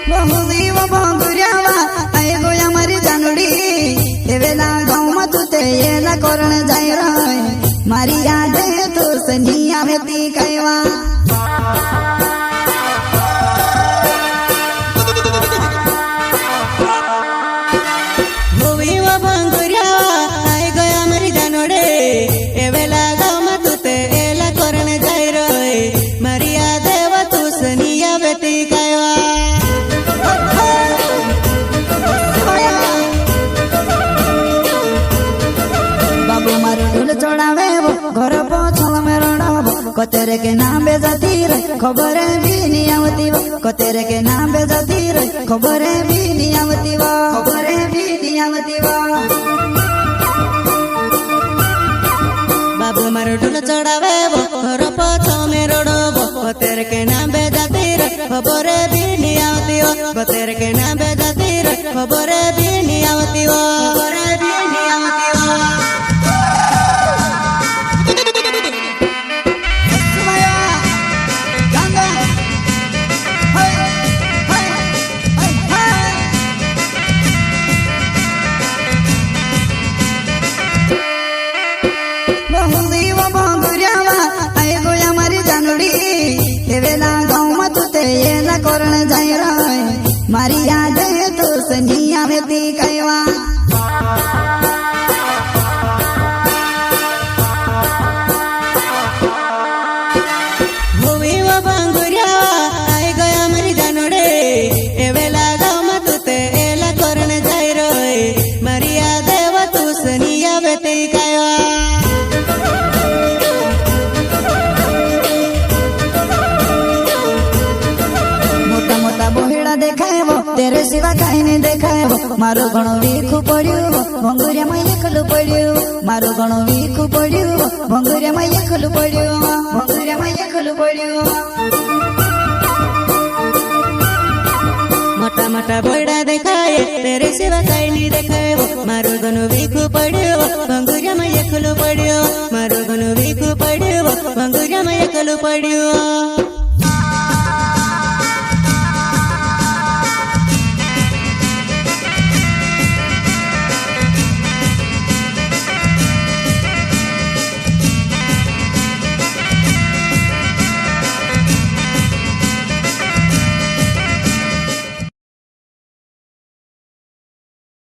बहुदीव भोगुर्यावा आय गोया मारी जानोडी एवेला गाँव में तू ते येला करण जाय रय मारी याद तो सनी आवेती कहवा चढ़ावे घर पोछल में रड़ब कतेरे के नाम बेजती रे खबर भी नहीं आवती कतेरे के नाम बेजती रे खबर भी नहीं आवती खबर भी नहीं आवती बाबू मारो ढोल चढ़ावे घर पोछल में रड़ब कतेरे के नाम बेजती रे खबर भी नहीं आवती कतेरे के नाम बेजती रे खबर भी नहीं आवती खबर भी नहीं आवती बहुदीव भोगुर्यावा आय गोया मारी जानोडी एवेला गाँव में तू ते येला करण जाय रय मारी याद तो सनी आवेती कहवा बहुदीव भोगुर्यावा आय गोया मारी जानोडी एवेला गाँव में तू ते येला करण जाय रय मारी याद तो सनी आवेती कहवा बोहिड़ा देखाएबो तेरे सिवा कहीं नहीं देखाएबो मारो गणो वीखु पड़ियो भंगुरिया में एकलु पड़ियो मारो गणो वीखु पड़ियो भंगुरिया में एकलु पड़ियो भंगुरिया में एकलु पड़ियो मोटा मोटा बोहिड़ा देखाए तेरे सिवा कहीं नहीं देखाएबो मारो गणो वीखु पड़ियो भंगुरिया में एकलु पड़ियो मारो गणो वीखु पड़ियो भंगुरिया में एकलु पड़ियो।